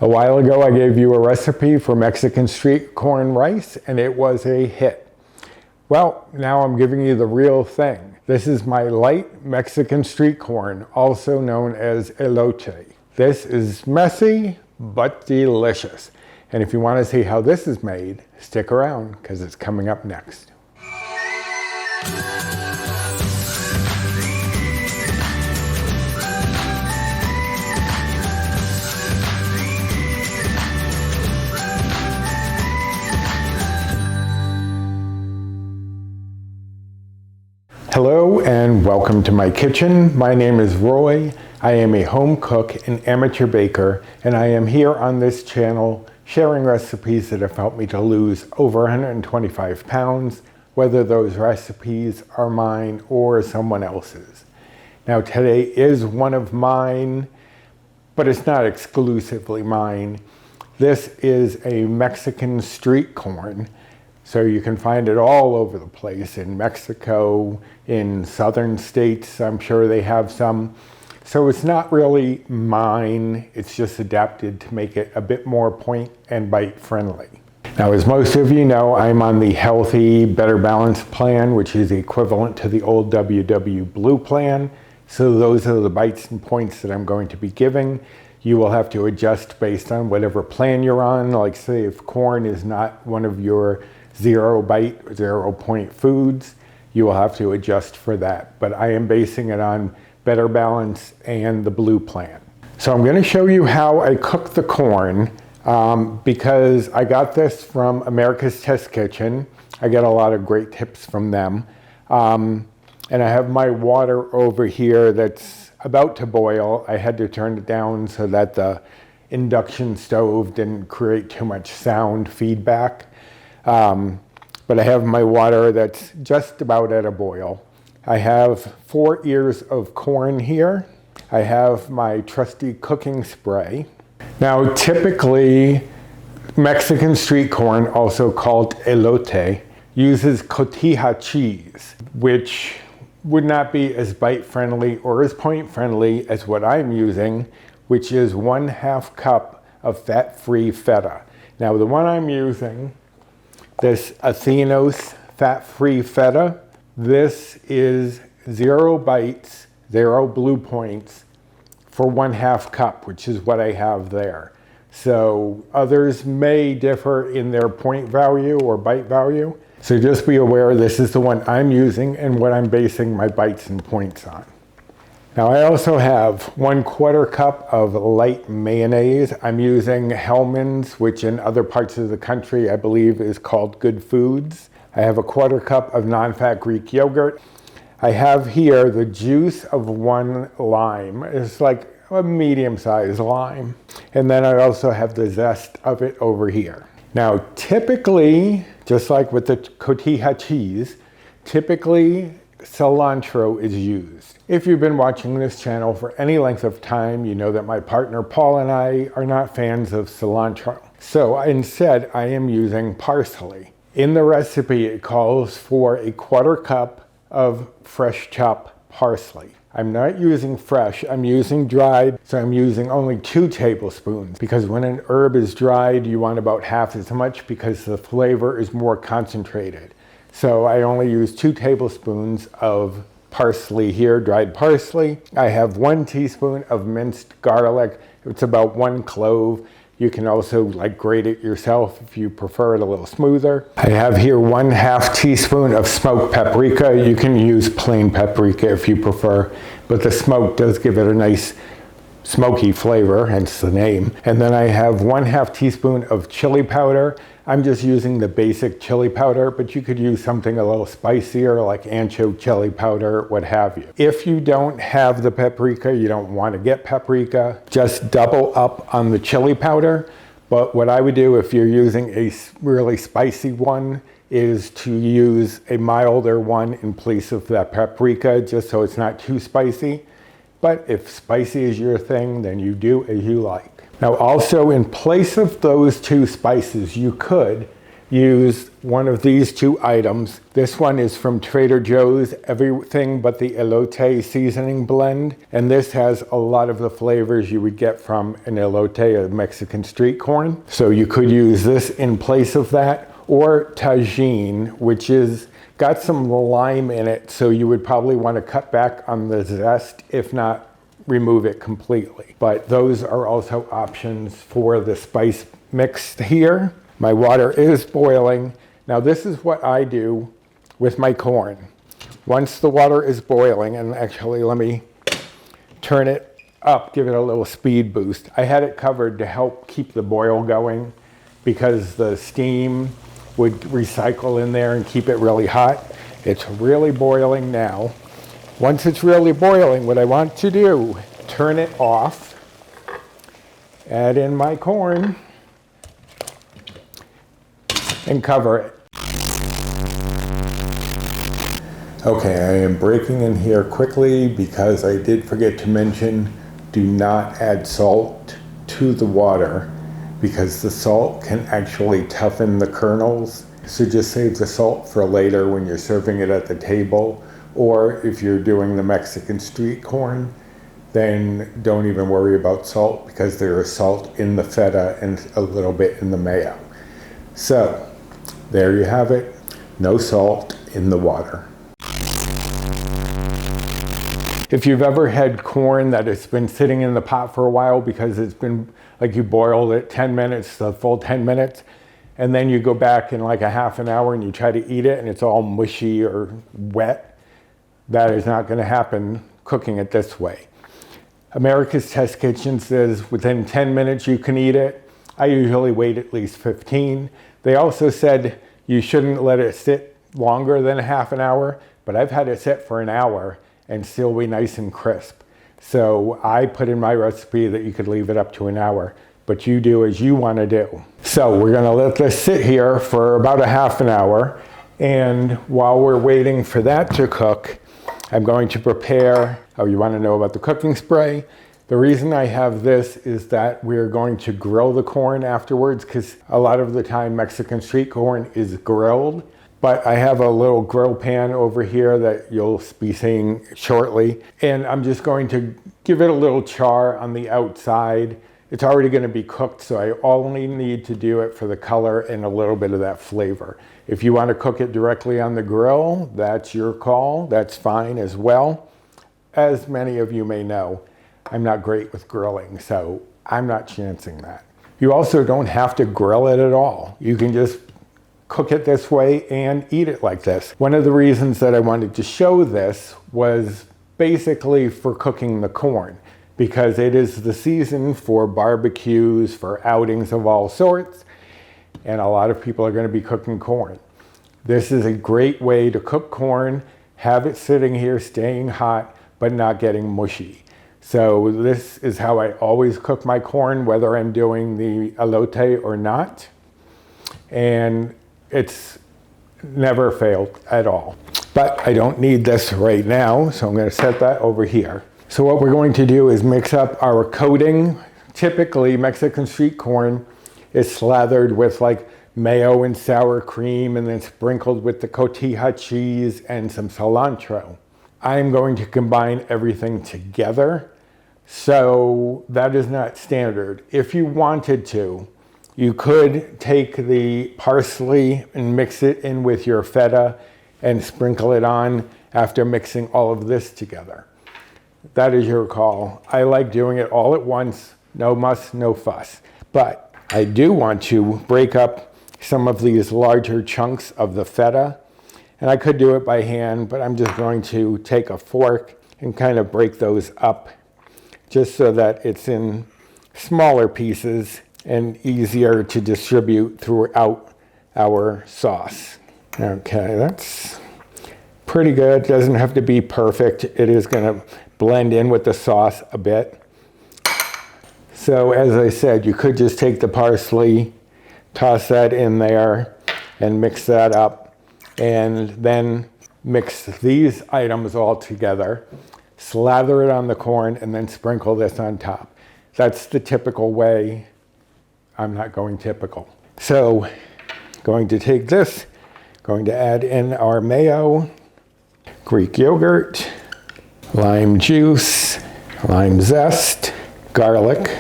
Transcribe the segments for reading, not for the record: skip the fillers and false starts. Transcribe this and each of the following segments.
A while ago I gave you a recipe for Mexican street corn rice and it was a hit. Well, now I'm giving you the real thing. This is my light Mexican street corn, also known as elote. This is messy but delicious. And if you want to see how this is made, stick around because it's coming up next. Hello and welcome to my kitchen. My name is Roy. I am a home cook and amateur baker, and I am here on this channel sharing recipes that have helped me to lose over 125 pounds, whether those recipes are mine or someone else's. Now today is one of mine, but it's not exclusively mine. This is a Mexican street corn. So you can find it all over the place in Mexico, in southern states, I'm sure they have some. So it's not really mine, it's just adapted to make it a bit more point and bite friendly. Now, as most of you know, I'm on the Healthi Better Balance plan, which is equivalent to the old WW Blue plan. So those are the bites and points that I'm going to be giving. You will have to adjust based on whatever plan you're on. Like say if corn is not one of your 0 bite, 0 point foods, you will have to adjust for that. But I am basing it on Better Balance and the Blue plan. So I'm going to show you how I cook the corn because I got this from America's Test Kitchen. I get a lot of great tips from them. And I have my water over here that's about to boil. I had to turn it down so that the induction stove didn't create too much sound feedback. But I have my water that's just about at a boil. I have 4 ears of corn here. I have my trusty cooking spray. Now, typically, Mexican street corn, also called elote, uses cotija cheese, which would not be as bite friendly or as point friendly as what I'm using, which is 1/2 cup of fat-free feta. Now, the one I'm using, this Athenos fat-free feta, this is 0 bites, 0 blue points for 1/2 cup, which is what I have there. So others may differ in their point value or bite value. So just be aware this is the one I'm using and what I'm basing my bites and points on. Now I also have 1/4 cup of light mayonnaise. I'm using Hellmann's, which in other parts of the country I believe is called Good Foods. I have 1/4 cup of non-fat Greek yogurt. I have here the juice of 1 lime. It's like a medium-sized lime. And then I also have the zest of it over here. Now typically, just like with the cotija cheese, typically cilantro is used. If you've been watching this channel for any length of time, you know that my partner Paul and I are not fans of cilantro. So instead, I am using parsley. In the recipe, it calls for 1/4 cup of fresh chopped parsley. I'm not using fresh, I'm using dried, so I'm using only 2 tablespoons because when an herb is dried, you want about half as much because the flavor is more concentrated. So I only use 2 tablespoons of parsley here, dried parsley. I have 1 teaspoon of minced garlic. It's about 1 clove. You can also grate it yourself if you prefer it a little smoother. I have here 1/2 teaspoon of smoked paprika. You can use plain paprika if you prefer, but the smoke does give it a nice smoky flavor, hence the name. And then I have 1/2 teaspoon of chili powder. I'm just using the basic chili powder, but you could use something a little spicier like ancho chili powder, what have you. If you don't have the paprika, you don't want to get paprika, just double up on the chili powder. But what I would do if you're using a really spicy one is to use a milder one in place of that paprika, just so it's not too spicy. But if spicy is your thing, then you do as you like. Now also in place of those 2 spices, you could use one of these two items. This one is from Trader Joe's, everything but the Elote seasoning blend. And this has a lot of the flavors you would get from an Elote, a Mexican street corn. So you could use this in place of that, or tagine, which is got some lime in it. So you would probably want to cut back on the zest, if not remove it completely. But those are also options for the spice mix here. My water is boiling. Now this is what I do with my corn. Once the water is boiling, and actually let me turn it up, give it a little speed boost. I had it covered to help keep the boil going because the steam would recycle in there and keep it really hot. It's really boiling now. Once it's really boiling, what I want to do, turn it off, add in my corn, and cover it. Okay, I am breaking in here quickly because I did forget to mention, do not add salt to the water because the salt can actually toughen the kernels. So just save the salt for later when you're serving it at the table, or if you're doing the Mexican street corn, then don't even worry about salt because there is salt in the feta and a little bit in the mayo. So there you have it, no salt in the water. If you've ever had corn that has been sitting in the pot for a while because it's been like you boiled it 10 minutes, the full 10 minutes, and then you go back in like a half an hour and you try to eat it and it's all mushy or wet, that is not going to happen cooking it this way. America's Test Kitchen says within 10 minutes you can eat it. I usually wait at least 15. They also said you shouldn't let it sit longer than a half an hour, but I've had it sit for an hour and still be nice and crisp. So I put in my recipe that you could leave it up to an hour, but you do as you want to do. So we're going to let this sit here for about a half an hour. And while we're waiting for that to cook, I'm going to prepare, oh, you want to know about the cooking spray? The reason I have this is that we're going to grill the corn afterwards because a lot of the time Mexican street corn is grilled. But I have a little grill pan over here that you'll be seeing shortly. And I'm just going to give it a little char on the outside. It's already going to be cooked, so I only need to do it for the color and a little bit of that flavor. If you want to cook it directly on the grill, that's your call. That's fine as well. As many of you may know, I'm not great with grilling, so I'm not chancing that. You also don't have to grill it at all. You can just cook it this way and eat it like this. One of the reasons that I wanted to show this was basically for cooking the corn, because it is the season for barbecues, for outings of all sorts, and a lot of people are going to be cooking corn. This is a great way to cook corn, have it sitting here staying hot, but not getting mushy. So this is how I always cook my corn, whether I'm doing the elote or not. And it's never failed at all. But I don't need this right now, so I'm going to set that over here. So what we're going to do is mix up our coating. Typically, Mexican street corn is slathered with like mayo and sour cream and then sprinkled with the cotija cheese and some cilantro. I'm going to combine everything together, so that is not standard. If you wanted to, you could take the parsley and mix it in with your feta and sprinkle it on after mixing all of this together. That is your call. I like doing it all at once, no muss, no fuss. But I do want to break up some of these larger chunks of the feta, and I could do it by hand, but I'm just going to take a fork and kind of break those up just so that it's in smaller pieces and easier to distribute throughout our sauce. Okay, that's pretty good. Doesn't have to be perfect. It is going to blend in with the sauce a bit. So as I said, you could just take the parsley, toss that in there, and mix that up, and then mix these items all together, slather it on the corn, and then sprinkle this on top. That's the typical way. I'm not going typical. So Going to take this, going to add in our mayo, Greek yogurt, lime juice, lime zest, garlic,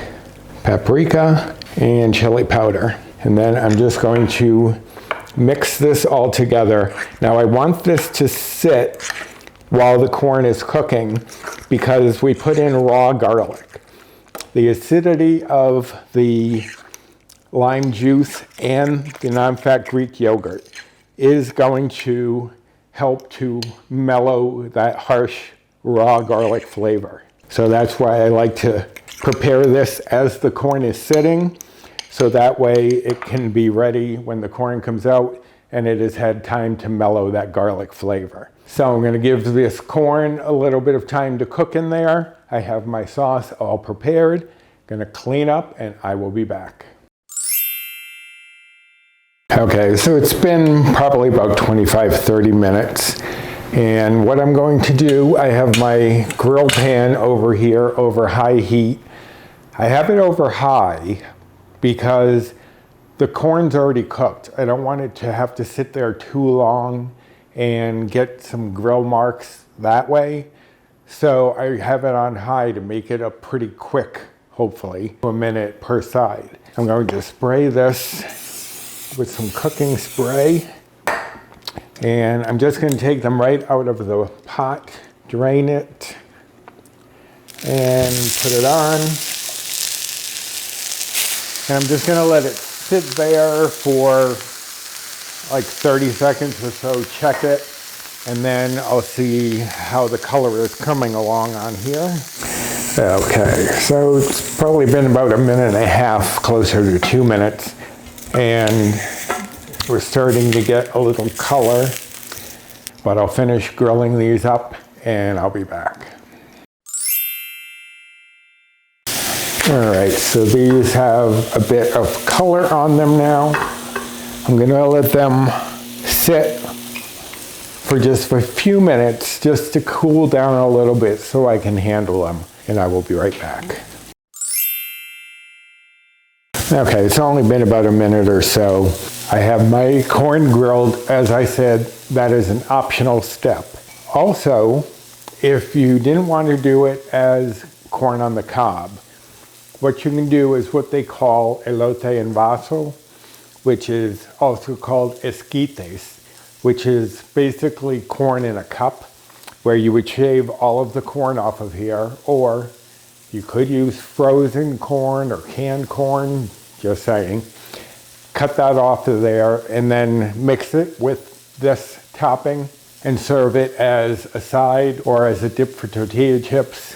paprika, and chili powder. And then I'm just going to mix this all together. Now I want this to sit while the corn is cooking because we put in raw garlic. The acidity of the lime juice and the non-fat Greek yogurt is going to help to mellow that harsh raw garlic flavor. So that's why I like to prepare this as the corn is sitting, so that way it can be ready when the corn comes out and it has had time to mellow that garlic flavor. So I'm going to give this corn a little bit of time to cook in there. I have my sauce all prepared. Going to clean up and I will be back. Okay, so it's been probably about 25-30 minutes. And what I'm going to do, I have my grill pan over here over high heat. I have it over high because the corn's already cooked. I don't want it to have to sit there too long and get some grill marks that way. So I have it on high to make it a pretty quick, hopefully, a minute per side. I'm going to spray this with some cooking spray. And I'm just going to take them right out of the pot, drain it, and put it on. And I'm just going to let it sit there for like 30 seconds or so, check it, and then I'll see how the color is coming along on here. Okay, so it's probably been about a minute and a half, closer to 2 minutes, and we're starting to get a little color, but I'll finish grilling these up and I'll be back. All right, so these have a bit of color on them now. I'm gonna let them sit for just a few minutes just to cool down a little bit so I can handle them, and I will be right back. Okay, it's only been about a minute or so. I have my corn grilled. As I said, that is an optional step. Also, if you didn't want to do it as corn on the cob, what you can do is what they call elote en vaso, which is also called esquites, which is basically corn in a cup, where you would shave all of the corn off of here, or you could use frozen corn or canned corn, just saying. Cut that off of there and then mix it with this topping and serve it as a side or as a dip for tortilla chips.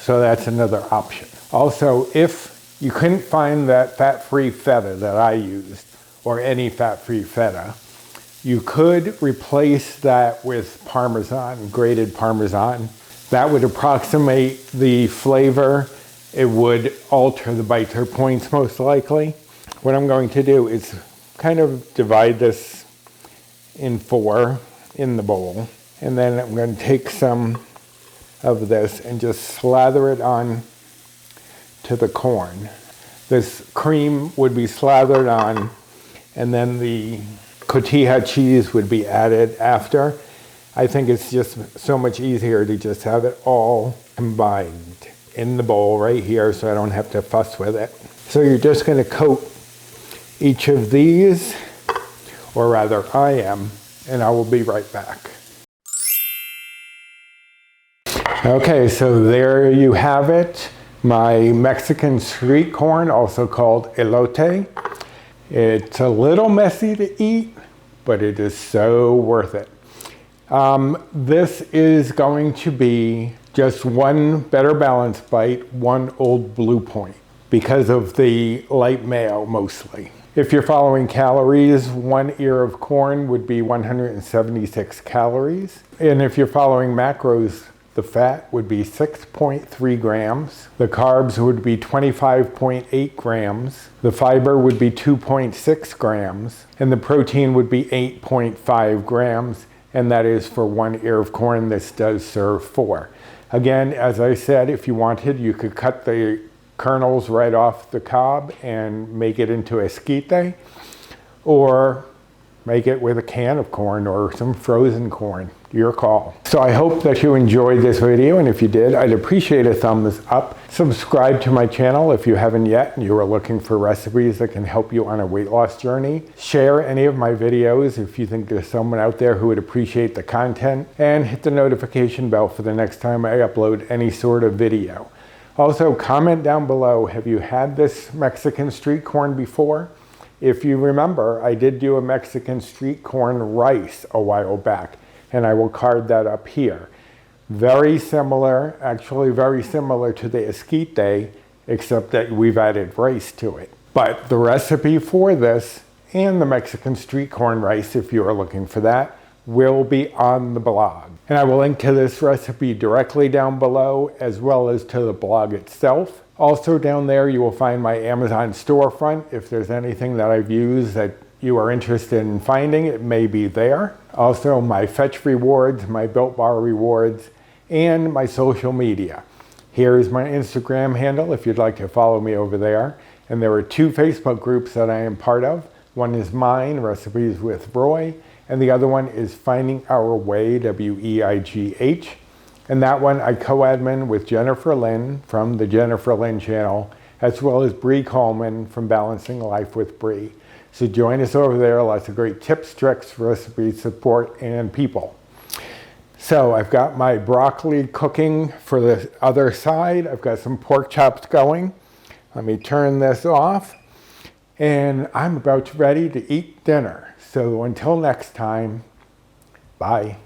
So that's another option. Also, if you couldn't find that fat-free feta that I used, or any fat-free feta, you could replace that with Parmesan, grated Parmesan. That would approximate the flavor. It would alter the biter points most likely. What I'm going to do is kind of divide this in 4 in the bowl, and then I'm going to take some of this and just slather it on to the corn. This cream would be slathered on, and then the cotija cheese would be added after. I think it's just so much easier to just have it all combined in the bowl right here so I don't have to fuss with it. So you're just going to coat each of these, or rather I am, and I will be right back. Okay, so there you have it. My Mexican street corn, also called elote. It's a little messy to eat, but it is so worth it. This is going to be just one Better Balance bite, one Old Blue Point, because of the light mayo mostly. If you're following calories, 1 ear of corn would be 176 calories. And if you're following macros, the fat would be 6.3 grams. The carbs would be 25.8 grams. The fiber would be 2.6 grams. And the protein would be 8.5 grams. And that is for 1 ear of corn. This does serve 4. Again, as I said, if you wanted, you could cut the kernels right off the cob and make it into esquite. or make it with a can of corn or some frozen corn. Your call. So I hope that you enjoyed this video, and if you did, I'd appreciate a thumbs up. Subscribe to my channel if you haven't yet and you are looking for recipes that can help you on a weight loss journey. Share any of my videos if you think there's someone out there who would appreciate the content, and hit the notification bell for the next time I upload any sort of video. Also, comment down below, have you had this Mexican street corn before? If you remember, I did do a Mexican street corn rice a while back, and I will card that up here. Very similar, actually very similar to the esquite, except that we've added rice to it. But the recipe for this and the Mexican street corn rice, if you are looking for that, will be on the blog. And I will link to this recipe directly down below, as well as to the blog itself. Also down there you will find my Amazon storefront. If there's anything that I've used that you are interested in finding, it may be there. Also my Fetch rewards, my Built Bar rewards, and my social media. Here's my Instagram handle if you'd like to follow me over there. And there are 2 Facebook groups that I am part of. One is mine, Recipes with Roy, and the other one is Finding Our Way, W-E-I-G-H. And that one I co-admin with Jennifer Lynn from the Jennifer Lynn channel, as well as Bree Coleman from Balancing Life with Bree. So join us over there, lots of great tips, tricks, recipes, support, and people. So I've got my broccoli cooking for the other side. I've got some pork chops going. Let me turn this off. And I'm about ready to eat dinner. So until next time, bye.